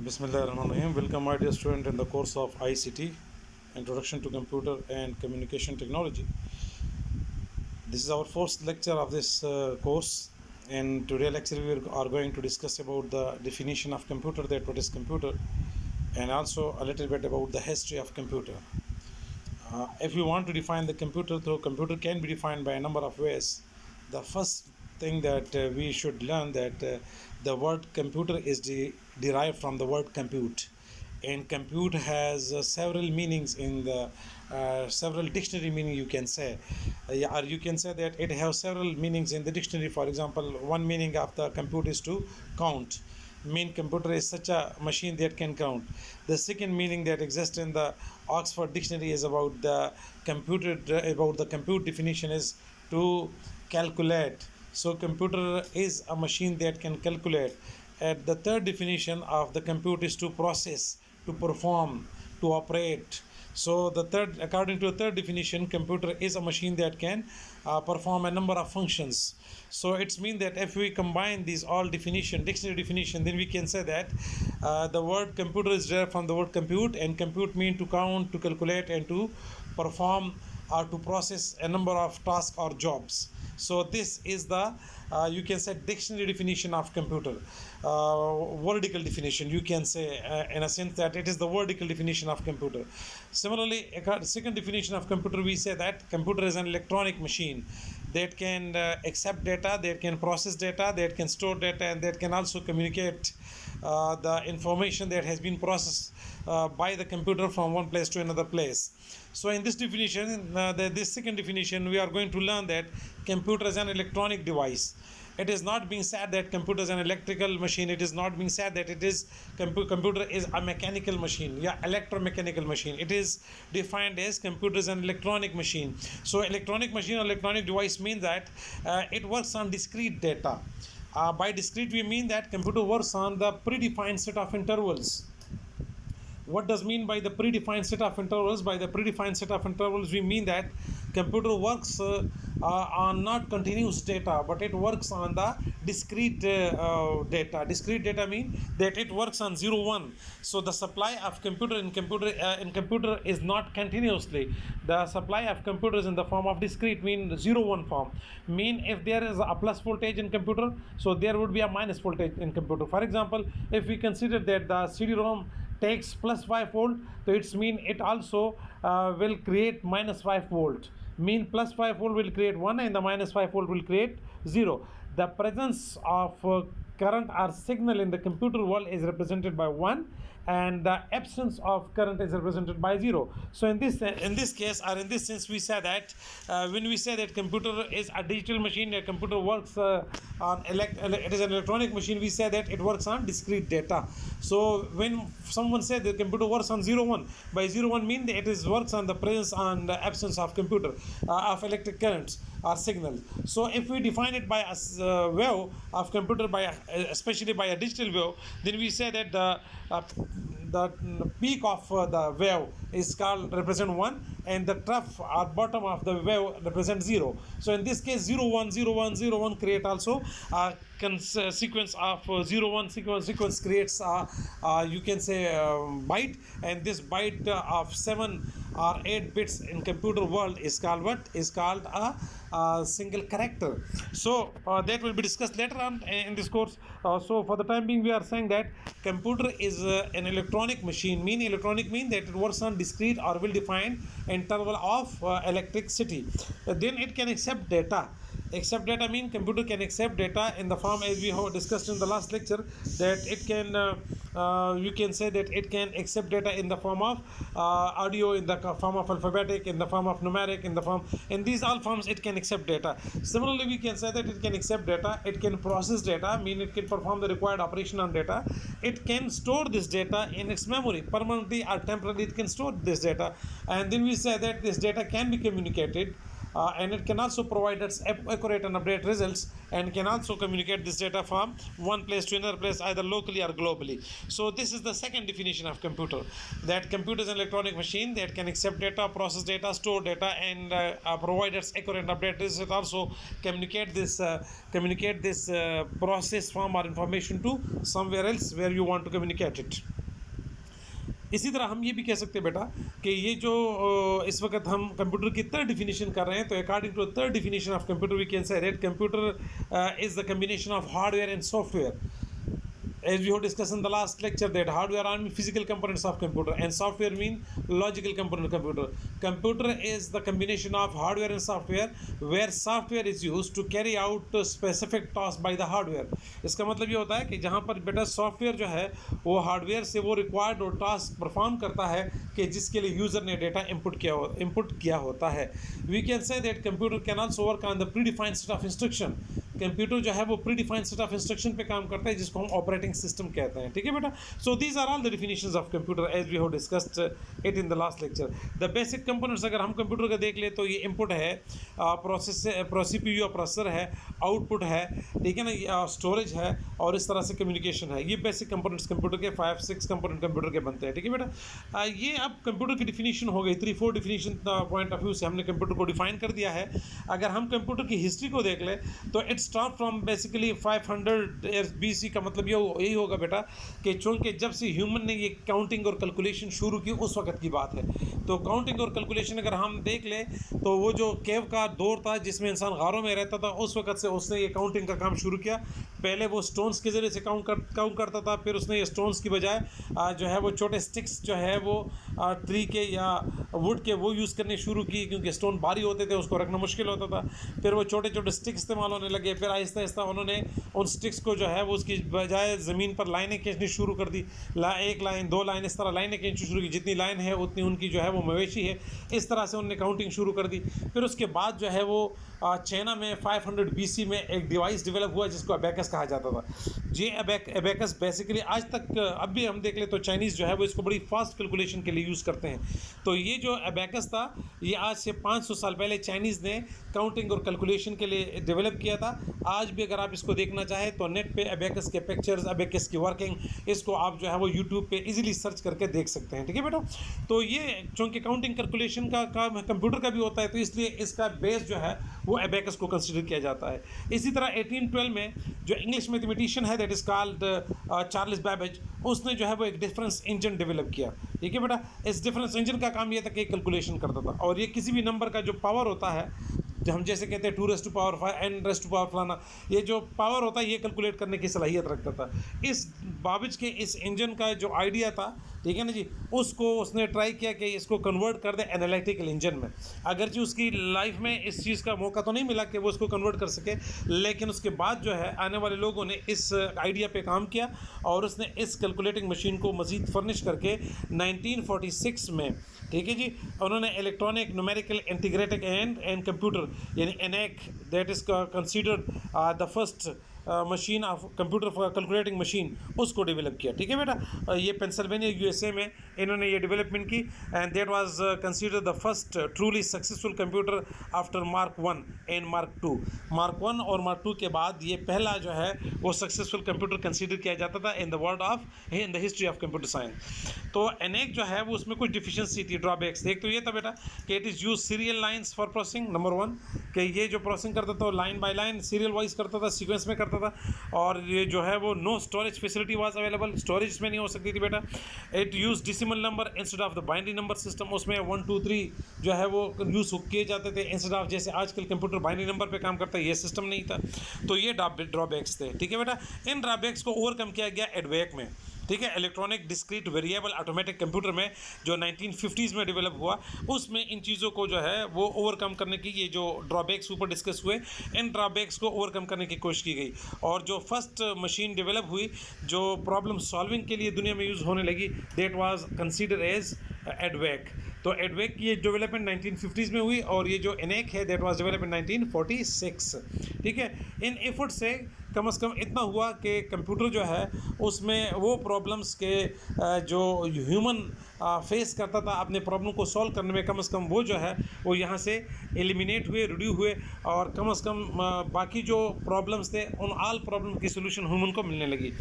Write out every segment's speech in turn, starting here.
Bismillahirrahmanirrahim. Welcome, my dear student, in the course of ICT, Introduction to Computer and Communication Technology. This is our first lecture of this course. In today's lecture, we are going to discuss about the definition of computer, that what is computer, and also a little bit about the history of computer. If you want to define the computer, though computer can be defined by a number of ways. The first thing that we should learn that the word computer is derived from the word compute, and compute has several meanings in the several dictionary meaning, you can say. Yeah, or you can say that it has several meanings in the dictionary. For example, one meaning of the compute is to count. Mean computer is such a machine that can count. The second meaning that exists in the Oxford Dictionary is about the compute definition is to calculate. So computer is a machine that can calculate. And the third definition of the compute is to process, to perform, to operate. So according to the third definition, computer is a machine that can perform a number of functions. So it's mean that if we combine these all dictionary definition, then we can say that the word computer is derived from the word compute, and compute mean to count, to calculate, and to perform or to process a number of tasks or jobs. So this is the you can say dictionary definition of computer. Vertical definition, you can say, in a sense that it is the vertical definition of computer. Similarly, second definition of computer, we say that computer is an electronic machine that can accept data, that can process data, that can store data, and that can also communicate the information that has been processed by the computer from one place to another place. So in this definition, this second definition, we are going to learn that computer is an electronic device. It is not being said that computer is an electrical machine. It is not being said that it is computer is a mechanical machine, electromechanical machine. It is defined as computer is an electronic machine. So electronic machine or electronic device means that it works on discrete data. By discrete, we mean that computer works on the predefined set of intervals. What does mean by the predefined set of intervals? By the predefined set of intervals, we mean that computer works on not continuous data, but it works on the discrete data. Discrete data mean that it works on 0 1. So the supply of computer in computer is not continuously. The supply of computer is in the form of discrete, mean 0 1 form. Mean if there is a plus voltage in computer, so there would be a minus voltage in computer. For example, if we consider that the CD-ROM takes plus 5 volt, so it's mean it also will create minus 5 volt. Mean plus 5 volt will create 1 and the minus 5 volt will create 0. The presence of current or signal in the computer world is represented by 1, and the absence of current is represented by 0. So in this case, or in this sense, we say that when we say that computer is a digital machine, a computer works on it is an electronic machine, we say that it works on discrete data. So when someone says the computer works on 0 1, by 0 1 mean that it is works on the presence and the absence of computer of electric currents or signals. So if we define it by a wave of computer, especially by a digital wave, then we say that the peak of the wave is called represent 1, and the trough or bottom of the wave represents 0. So in this case, 0 1 0 1 0 1 create also a sequence of 0 1 sequence creates you can say byte, and this byte of 7 or 8 bits in computer world is called what? Is called a single character. So that will be discussed later on in this course. So for the time being, we are saying that computer is an electronic machine. Electronic mean that it works on discrete or well defined interval of electricity. Then it can accept data. Accept data mean computer can accept data in the form, as we have discussed in the last lecture, that it can you can say that it can accept data in the form of audio, in the form of alphabetic, in the form of numeric, in these all forms it can accept data. Similarly, we can say that it can accept data, it can process data, mean it can perform the required operation on data, it can store this data in its memory permanently or temporarily. It can store this data, and then we say that this data can be communicated and it can also provide us accurate and update results, and can also communicate this data from one place to another place, either locally or globally. So this is the second definition of computer, that computer is an electronic machine that can accept data, process data, store data, and provide us accurate and update results. It also communicate this process from or information to somewhere else where you want to communicate it. इसी तरह हम ये भी कह सकते हैं बेटा कि ये जो इस वक्त हम कंप्यूटर की थर्ड डिफिनीशन कर रहे हैं, तो according to third definition of computer we can say that computer is the combination of hardware and software. As we have discussed in the last lecture, that hardware are physical components of computer and software mean logical component of computer. Computer is the combination of hardware and software, where software is used to carry out specific tasks by the hardware. इसका मतलब ये होता है कि जहाँ पर बेटा software जो है वो हार्डवेयर से वो रिक्वायर्ड और टास्क परफॉर्म करता है कि जिसके लिए यूज़र ने डेटा इनपुट किया होता है. We can say that computer can also work on the predefined set of instruction. Computer जो है वो प्रीडिफाइंड सेट ऑफ इंस्ट्रक्शन पे काम करता है, जिसको हम ऑपरेटिंग सिस्टम कहते हैं. ठीक है बेटा. So these are all the definitions of computer as we have discussed it in the last lecture. The basic components अगर हम कंप्यूटर का देख ले तो ये इनपुट है, CPU या प्रोसेसर है, आउटपुट है, ठीक है ना, स्टोरेज है, और इस तरह से कम्युनिकेशन है. ये बेसिक कंपोनेंट्स कंप्यूटर के 5-6 कंपोनेंट कंप्यूटर के बनते हैं. ठीक है बेटा. ये अब कंप्यूटर की डिफिनीशन हो गई. 3-4 डिफिनीशन पॉइंट ऑफ व्यू से हमने कंप्यूटर को डिफाइन कर दिया है. अगर हम कंप्यूटर की हिस्ट्री को देख ले तो it start from basically 500 years BC. का मतलब यही होगा बेटा कि चूँकि जब से ह्यूमन ने ये काउंटिंग और कैलकुलेशन शुरू की उस वक्त की बात है. तो काउंटिंग और कैलकुलेशन अगर हम देख ले तो वो जो केव का दौर था जिसमें इंसान गारों में रहता था, उस वक्त से उसने ये काउंटिंग का काम शुरू किया. पहले वो स्टोन्स के ज़रिए से काउंट करता था, फिर उसने ये स्टोन्स की बजाय जो है वो छोटे स्टिक्स जो है वो ट्री के या वुड के वो यूज़ करने शुरू की, क्योंकि स्टोन भारी होते थे, उसको रखना मुश्किल होता था. फिर वो छोटे छोटे स्टिक्स इस्तेमाल होने लगे. फिर आहिस्ता आहिस्ता उन्होंने उन स्टिक्स को जो है वो उसकी बजाय ज़मीन पर लाइनें खींचनी शुरू कर दी. 1 लाइन 2 लाइन इस तरह लाइनें खींचनी शुरू की. जितनी लाइन है उतनी उनकी जो है वो मवेशी है. इस तरह से उन्होंने काउंटिंग शुरू कर दी. फिर उसके बाद जो है वो चाइना में 500 BC में एक डिवाइस डेवलप हुआ जिसको अबेकस कहा जाता था. ये अबेकस बेसिकली आज तक अब भी हम देख ले तो चाइनीज़ जो है वो इसको बड़ी फास्ट कैलकुलेशन के लिए यूज़ करते हैं. तो ये जो अबेकस था ये आज से 500 साल पहले चाइनीज़ ने काउंटिंग और कैलकुलेशन के लिए डेवलप किया था. आज भी अगर आप इसको देखना चाहें तो नेट पे अबेकस के पिक्चर्स, अबेकस की वर्किंग, इसको आप जो है वो यूट्यूब पे इजीली सर्च करके देख सकते हैं. ठीक है बेटा. तो ये चूँकि काउंटिंग कैलकुलेशन का काम कंप्यूटर का भी होता है तो इसलिए इसका बेस जो है वो अबेकस को कंसिडर किया जाता है. इसी तरह 1812 में जो इंग्लिश मैथमेटिशियन है that is called Charles Babbage, उसने जो है वो एक डिफरेंस इंजन डेवलप किया. ठीक है बेटा. इस डिफरेंस इंजन का काम ये था कि कैलकुलेशन करता था, और ये किसी भी नंबर का जो पावर होता है, जो हम जैसे कहते हैं 2⁵ n⁵ फलाना, ये जो पावर होता है ये कैलकुलेट करने की सलाहियत रखता था. इस बाबिज के इस इंजन का जो आइडिया था, ठीक है ना जी, उसको उसने ट्राई किया कि इसको कन्वर्ट कर दे एनालिटिकल इंजन में. अगरचे उसकी लाइफ में इस चीज़ का मौका तो नहीं मिला कि वो उसको कन्वर्ट कर सके, लेकिन उसके बाद जो है आने वाले लोगों ने इस आइडिया पे काम किया और उसने इस कैलकुलेटिंग मशीन को मज़ीद फर्निश करके 1946 में, ठीक है जी, उन्होंने electronic numerical integrated and computer यानी ENIAC that is considered the first machine of computer for calculating machine, उसको डेवलप किया. ठीक है बेटा. ये पेंसिल्वेनिया USA में इन्होंने ये डेवलपमेंट की, and that was considered the first truly successful computer after Mark 1 and Mark 2. Mark 1 और Mark 2 के बाद ये पहला जो है वो सक्सेसफुल कंप्यूटर कंसीडर किया जाता था in the history of computer science. तो ENIAC जो है वो उसमें कुछ डिफिशिएंसी थी, ड्रॉबैक्स. एक तो ये था बेटा कि it is use serial lines for processing. Number 1 कि ये जो प्रोसेसिंग करता था line by line serial wise करता था, सीक्वेंस में करता था. और ये जो है वो no storage facility was available, storage इसमें नहीं हो सकती थी बेटा. It use decimal number instead of the binary number system. उसमें 1 2 3 जो है वो यूज़ किए जाते थे इंस्टेड ऑफ जैसे आजकल कंप्यूटर बाइनरी नंबर पे काम करता है, ये सिस्टम नहीं था. तो ये ड्रॉबैक्स थे. ठीक है बेटा. इन ड्रॉबैक्स को ओवरकम किया गया EDVAC में. ठीक है. Electronic discrete variable automatic computer में जो 1950s में डेवलप हुआ, उसमें इन चीज़ों को जो है वो ओवरकम करने की, ये जो ड्रॉबैक्स ऊपर डिस्कस हुए, इन ड्रॉबैक्स को ओवरकम करने की कोशिश की गई. और जो फर्स्ट मशीन डेवलप हुई जो प्रॉब्लम सॉल्विंग के लिए दुनिया में यूज़ होने लगी, that was consider as EDVAC. तो EDVAC की डेवलपमेंट 1950s में हुई और ये जो ENIAC है दैट वाज डेवलप इन 1946. ठीक है. इन एफर्ट से कम से कम इतना हुआ कि कंप्यूटर जो है उसमें वो प्रॉब्लम्स के जो ह्यूमन फेस करता था अपने प्रॉब्लम को सॉल्व करने में, कम से कम वो जो है वो यहाँ से एलिमिनेट हुए, रिड्यूस हुए, और कम से कम बाकी जो प्रॉब्लम्स थे उन ऑल प्रॉब्लम की सोल्यूशन ह्यूमन को मिलने लगी।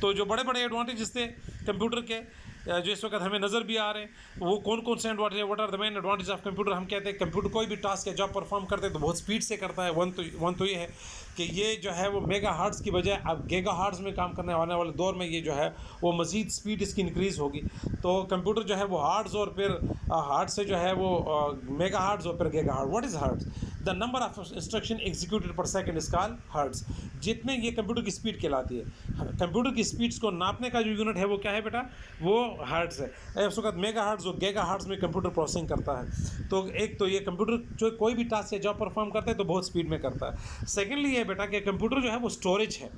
तो जो बड़े बड़े एडवांटेजेस थे कंप्यूटर के जो इस वक्त हमें नज़र भी आ रहे हैं, वो कौन कौन से एडवांटेज है, what are the main advantage of computer. हम कहते हैं कंप्यूटर कोई भी टास्क या जॉब परफॉर्म करते हैं तो बहुत स्पीड से करता है। वन तो ये है कि ये जो है वो मेगा हार्ट्स की बजाय अब गीगा हार्ट्स में काम करने आने वाले दौर में ये जो है वो मज़ीद स्पीड इसकी इंक्रीज़ होगी। तो कंप्यूटर जो है वो हार्ट्स और फिर हार्ट से जो है वो मेगा हार्ट्स और फिर giga heart. What is hearts? The number of instruction executed पर सेकंड इज कॉल्ड हर्ट्ज। जितने ये कंप्यूटर की स्पीड कहलाती है। कंप्यूटर की स्पीड्स को नापने का जो यूनिट है वो क्या है बेटा? वो हर्ट्ज है। उस वक्त मेगा हर्ट्ज और गीगा हर्ट्ज में कंप्यूटर प्रोसेसिंग करता है। तो एक तो ये कंप्यूटर जो कोई भी टास्क या जॉब परफॉर्म करता है तो बहुत स्पीड में करता है। सेकेंडली ये बेटा कि कंप्यूटर जो है वो स्टोरेज है,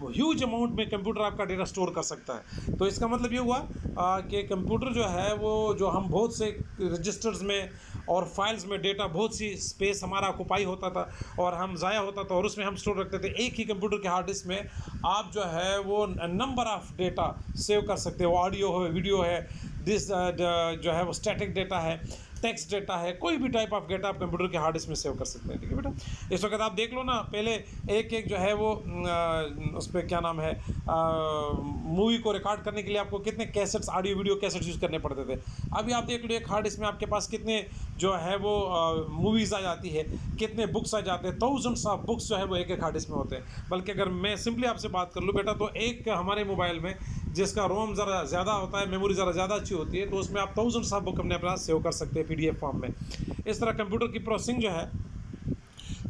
ह्यूज अमाउंट में कंप्यूटर आपका डेटा स्टोर कर सकता है। तो इसका मतलब ये हुआ कि कंप्यूटर जो है वो जो हम बहुत से रजिस्टर्स में और फाइल्स में डेटा, बहुत सी स्पेस हमारा ऑक्यूपाई होता था और हम ज़ाया होता था और उसमें हम स्टोर रखते थे। एक ही कंप्यूटर के हार्ड डिस्क में आप जो है वो नंबर ऑफ़ डेटा सेव कर सकते हो। ऑडियो है, वीडियो है, दिस जो है वो स्टैटिक डेटा है, टेक्स्ट डेटा है, कोई भी टाइप ऑफ डेटा आप कंप्यूटर के हार्ड डिस्क में सेव कर सकते हैं। ठीक है बेटा, इस वक्त आप देख लो ना, पहले एक एक जो है वो उस पर क्या नाम है मूवी को रिकॉर्ड करने के लिए आपको कितने cassettes, audio video cassettes use करने पड़ते थे। अभी आप देख लो एक हार्ड डिस्क में आपके पास कितने जो है वो मूवीज़ आ जाती है, कितने बुक्स आ जाते हैं, थाउजेंड्स ऑफ बुक्स जो है वो एक एक हार्ड डिस्क में होते हैं। बल्कि अगर मैं सिंपली आपसे बात कर लूँ बेटा, तो एक हमारे मोबाइल में जिसका रोम ज़रा ज़्यादा होता है, मेमोरी ज़रा ज़्यादा अच्छी होती है, तो उसमें आप थाउजेंड्स ऑफ बुक अपने पास सेव कर सकते हैं PDF फॉर्म में। इस तरह कंप्यूटर की प्रोसेसिंग जो है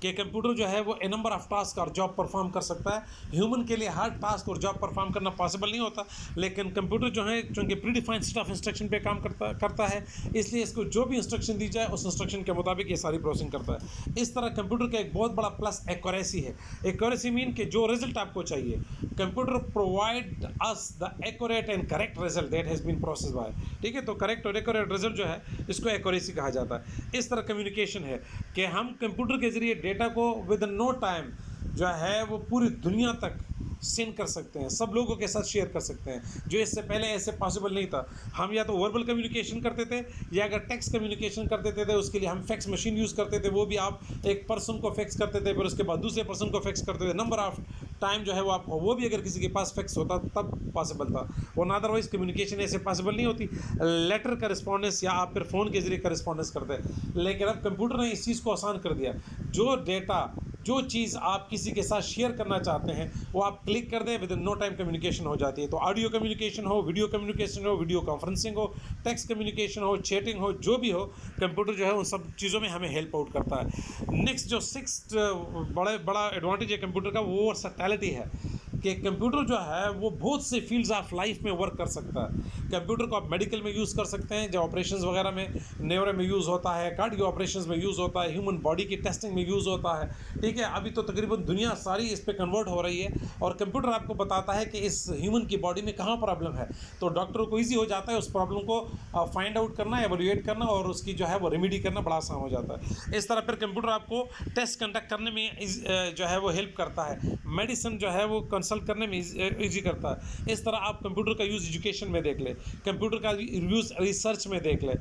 कि कंप्यूटर जो है वो ए नंबर ऑफ टास्क और जॉब परफॉर्म कर सकता है। ह्यूमन के लिए हर टास्क और जॉब परफॉर्म करना पॉसिबल नहीं होता, लेकिन कंप्यूटर जो है चूँकि प्रीडिफाइंड सेट ऑफ इंस्ट्रक्शन पे काम करता है, इसलिए इसको जो भी इंस्ट्रक्शन दी जाए उस इंस्ट्रक्शन के मुताबिक ये सारी प्रोसेसिंग करता है। इस तरह कंप्यूटर का एक बहुत बड़ा प्लस एक्यूरेसी है। एक्यूरेसी मीन कि जो रिजल्ट आपको चाहिए, computer provide us the accurate and correct result that has been processed by. ठीक है, तो करेक्ट और एक्यूरेट रिजल्ट जो है इसको एक्यूरेसी कहा जाता है। इस तरह कम्युनिकेशन है कि हम कंप्यूटर के ज़रिए डेटा को विद नो टाइम जो है वो पूरी दुनिया तक सेंड कर सकते हैं, सब लोगों के साथ शेयर कर सकते हैं, जो इससे पहले ऐसे पॉसिबल नहीं था। हम या तो वर्बल कम्युनिकेशन करते थे या अगर टेक्स्ट कम्युनिकेशन करते थे उसके लिए हम फैक्स मशीन यूज़ करते थे। वो भी आप एक पर्सन को फैक्स करते थे, फिर उसके बाद दूसरे पर्सन को फैक्स करते थे। नंबर ऑफ टाइम जो है वो आप, वो भी अगर किसी के पास फैक्स होता तब पॉसिबल था, वरना अदरवाइज कम्युनिकेशन ऐसे पॉसिबल नहीं होती। लेटर का रिस्पॉन्डेंस या आप फिर फ़ोन के ज़रिए का रिस्पॉन्डेंस करते हैं, लेकिन अब कंप्यूटर ने इस चीज़ को आसान कर दिया। जो डेटा, जो चीज़ आप किसी के साथ शेयर करना चाहते हैं वो आप क्लिक कर दें, within no time communication हो जाती है। तो ऑडियो कम्युनिकेशन हो, वीडियो कम्युनिकेशन हो, वीडियो कॉन्फ्रेंसिंग हो, टेक्स्ट कम्युनिकेशन हो, चैटिंग हो, जो भी हो, कंप्यूटर जो है उन सब चीज़ों में हमें हेल्प आउट करता है। नेक्स्ट जो सिक्स्थ बड़ा एडवांटेज है कंप्यूटर का, वो वर्सैटिलिटी है कि कंप्यूटर जो है वो बहुत से फील्ड्स ऑफ लाइफ में वर्क कर सकता है। कंप्यूटर को आप मेडिकल में यूज़ कर सकते हैं, जो ऑपरेशंस वगैरह में, न्यूरो में यूज़ होता है, कार्डियो ऑपरेशंस में यूज़ होता है, ह्यूमन बॉडी की टेस्टिंग में यूज़ होता है। ठीक है, अभी तो तकरीबन दुनिया सारी इस पर कन्वर्ट हो रही है और कंप्यूटर आपको बताता है कि इस ह्यूमन की बॉडी में कहाँ प्रॉब्लम है, तो डॉक्टरों को ईजी हो जाता है उस प्रॉब्लम को फाइंड आउट करना, एवोल्यूएट करना और उसकी जो है वो रेमेडी करना बड़ा आसान हो जाता है। इस तरह फिर कंप्यूटर आपको टेस्ट कंडक्ट करने में जो है वो हेल्प करता है, मेडिसिन जो है वो कंसल्ट करने में ईजी करता है। इस तरह आप कंप्यूटर का यूज़ एजुकेशन में देख ले, कंप्यूटर का यूज़ रिसर्च में देख ले,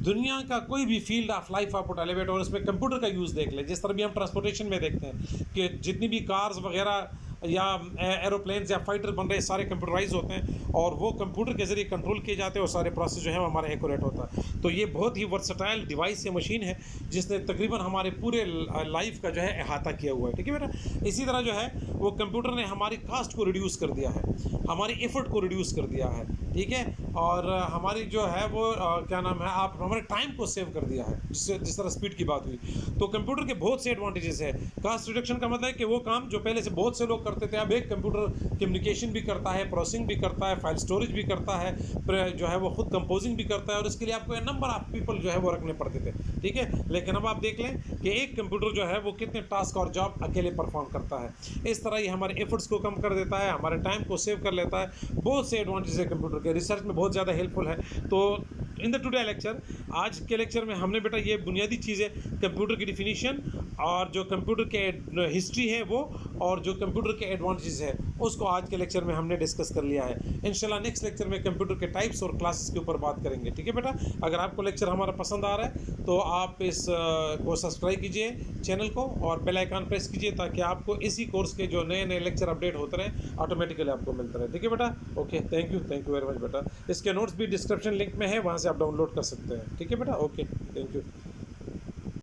दुनिया का कोई भी फील्ड ऑफ लाइफ आप उठा ले बेटा और उसमें कंप्यूटर का यूज़ देख ले। जिस तरह भी हम ट्रांसपोर्टेशन में देखते हैं कि जितनी भी कार्स वगैरह या एरोप्लेन्स या फाइटर बन रहे सारे कंप्यूटराइज होते हैं और वो कंप्यूटर के ज़रिए कंट्रोल किए जाते हैं और सारे प्रोसेस जो है हमारा एक्यूरेट होता है। तो ये बहुत ही वर्सटाइल डिवाइस या मशीन है जिसने तकरीबन हमारे पूरे लाइफ का जो है अहाता किया हुआ है। ठीक है बेटा, इसी तरह जो है वो कंप्यूटर ने हमारी कास्ट को रिड्यूस कर दिया है, हमारी एफर्ट को रिड्यूस कर दिया है। ठीक है, और हमारी जो है वो क्या नाम है, आप हमारे टाइम को सेव कर दिया है, जिस तरह स्पीड की बात हुई। तो कंप्यूटर के बहुत से एडवांटेजेस है। कास्ट रिडक्शन का मतलब है कि वो काम जो पहले से बहुत से लोग करते थे, अब एक कंप्यूटर कम्युनिकेशन भी करता है, प्रोसेसिंग भी करता है, फाइल स्टोरेज भी करता है, जो है वो खुद कंपोजिंग भी करता है और इसके लिए आपको नंबर ऑफ पीपल जो है वो रखने पड़ते थे। ठीक है, लेकिन अब आप देख लें कि एक कंप्यूटर जो है वो कितने टास्क और जॉब अकेले परफॉर्म करता है। इस तरह ये हमारे एफर्ट्स को कम कर देता है, हमारे टाइम को सेव कर लेता है। बहुत से एडवांटेज है कंप्यूटर के, रिसर्च में बहुत ज़्यादा हेल्पफुल है। तो इन द टुडे लेक्चर, आज के लेक्चर में हमने बेटा ये बुनियादी चीज़ें, कंप्यूटर की डिफिनीशन और जो कंप्यूटर के हिस्ट्री है वो, और जो कंप्यूटर के एडवांटेजेस है उसको आज के लेक्चर में हमने डिस्कस कर लिया है। इंशाल्लाह नेक्स्ट लेक्चर में कंप्यूटर के टाइप्स और क्लासेस के ऊपर बात करेंगे। ठीक है बेटा, अगर आपको लेक्चर हमारा पसंद आ रहा है तो आप इस को सब्सक्राइब कीजिए चैनल को, और बेल आइकन प्रेस कीजिए ताकि आपको इसी कोर्स के जो नए नए लेक्चर अपडेट होते रहें ऑटोमेटिकली आपको मिलते रहे। ठीक है बेटा, okay, thank you very much बेटा। इसके नोट्स भी डिस्क्रिप्शन लिंक में है, वहाँ से आप डाउनलोड कर सकते हैं। ठीक है बेटा, ओके, थैंक यू।